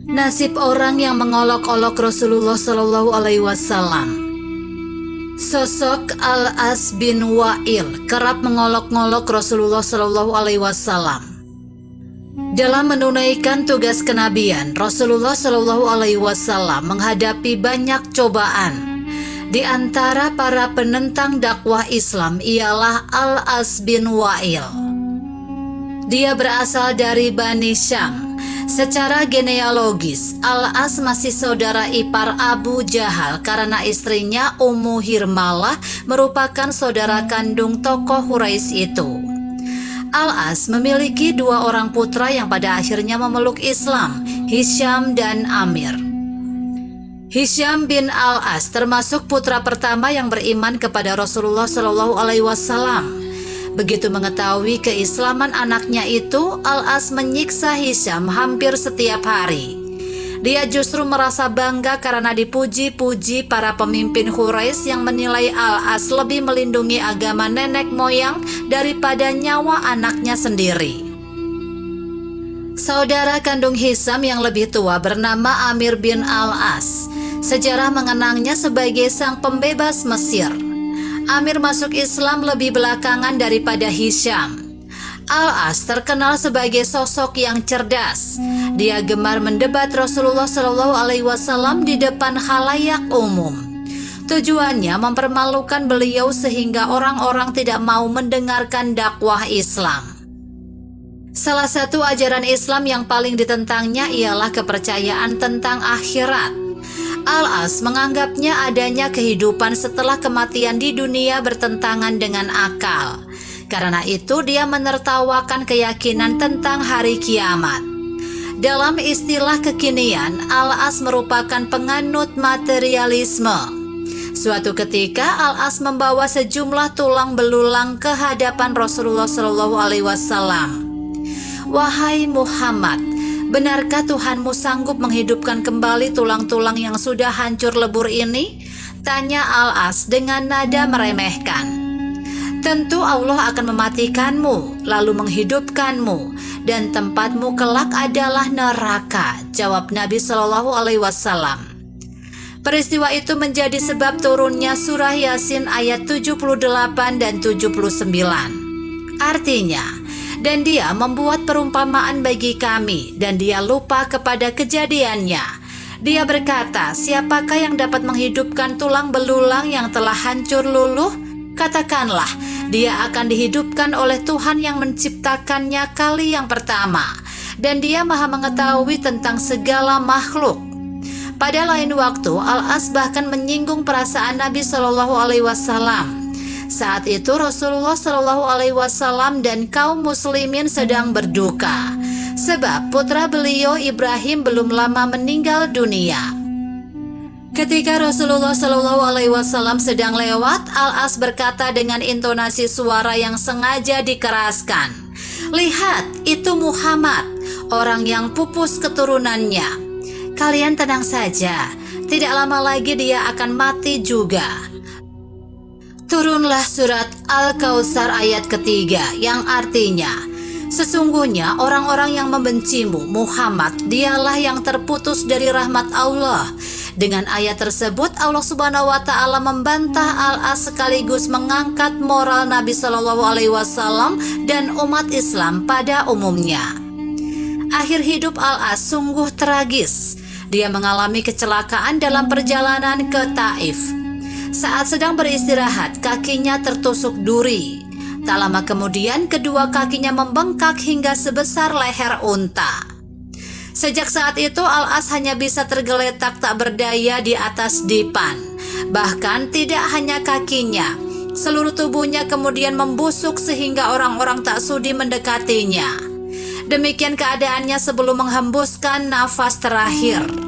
Nasib orang yang mengolok-olok Rasulullah Shallallahu Alaihi Wasallam. Sosok Al-As bin Wa'il kerap mengolok-ngolok Rasulullah Shallallahu Alaihi Wasallam. Dalam menunaikan tugas kenabian, Rasulullah Shallallahu Alaihi Wasallam menghadapi banyak cobaan. Di antara para penentang dakwah Islam ialah Al-As bin Wa'il. Dia berasal dari Bani Syam. Secara genealogis, Al-As masih saudara ipar Abu Jahal karena istrinya Ummu Hirmalah merupakan saudara kandung tokoh Quraisy itu. Al-As memiliki dua orang putra yang pada akhirnya memeluk Islam, Hisham dan Amir. Hisham bin Al-As termasuk putra pertama yang beriman kepada Rasulullah Shallallahu Alaihi Wasallam. Begitu mengetahui keislaman anaknya itu, Al-As menyiksa Hisham hampir setiap hari. Dia justru merasa bangga karena dipuji-puji para pemimpin Quraisy yang menilai Al-As lebih melindungi agama nenek moyang daripada nyawa anaknya sendiri. Saudara kandung Hisham yang lebih tua bernama Amir bin Al-As. Sejarah mengenangnya sebagai sang pembebas Mesir. Amir masuk Islam lebih belakangan daripada Hisham. Al-As terkenal sebagai sosok yang cerdas. Dia gemar mendebat Rasulullah Shallallahu Alaihi Wasallam di depan khalayak umum. Tujuannya mempermalukan beliau sehingga orang-orang tidak mau mendengarkan dakwah Islam. Salah satu ajaran Islam yang paling ditentangnya ialah kepercayaan tentang akhirat. Al-As menganggapnya adanya kehidupan setelah kematian di dunia bertentangan dengan akal. Karena itu dia menertawakan keyakinan tentang hari kiamat. Dalam istilah kekinian, Al-As merupakan penganut materialisme. Suatu ketika Al-As membawa sejumlah tulang belulang ke hadapan Rasulullah Shallallahu Alaihi Wasallam. Wahai Muhammad, benarkah Tuhanmu sanggup menghidupkan kembali tulang-tulang yang sudah hancur lebur ini? Tanya Al-As dengan nada meremehkan. Tentu Allah akan mematikanmu, lalu menghidupkanmu, dan tempatmu kelak adalah neraka, jawab Nabi Shallallahu Alaihi Wasallam. Peristiwa itu menjadi sebab turunnya surah Yasin ayat 78 dan 79. Artinya, dan dia membuat perumpamaan bagi kami, dan dia lupa kepada kejadiannya. Dia berkata, siapakah yang dapat menghidupkan tulang belulang yang telah hancur luluh? Katakanlah, dia akan dihidupkan oleh Tuhan yang menciptakannya kali yang pertama, dan dia maha mengetahui tentang segala makhluk. Pada lain waktu, Al-As bahkan menyinggung perasaan Nabi Shallallahu Alaihi Wasallam. Saat itu Rasulullah Shallallahu Alaihi Wasallam dan kaum muslimin sedang berduka, sebab putra beliau Ibrahim belum lama meninggal dunia. Ketika Rasulullah Shallallahu Alaihi Wasallam sedang lewat, Al-As berkata dengan intonasi suara yang sengaja dikeraskan, "Lihat, itu Muhammad, orang yang pupus keturunannya. Kalian tenang saja, tidak lama lagi dia akan mati juga." Turunlah surat Al-Kautsar ayat ketiga yang artinya, sesungguhnya orang-orang yang membencimu Muhammad dialah yang terputus dari rahmat Allah. Dengan ayat tersebut Allah Subhanahu wa taala membantah Al-As sekaligus mengangkat moral Nabi Shallallahu Alaihi Wasallam dan umat Islam pada umumnya. Akhir hidup Al-As sungguh tragis. Dia mengalami kecelakaan dalam perjalanan ke Taif. Saat sedang beristirahat, kakinya tertusuk duri. Tak lama kemudian, kedua kakinya membengkak hingga sebesar leher unta. Sejak saat itu, Al-As hanya bisa tergeletak tak berdaya di atas dipan. Bahkan tidak hanya kakinya, seluruh tubuhnya kemudian membusuk sehingga orang-orang tak sudi mendekatinya. Demikian keadaannya sebelum menghembuskan nafas terakhir.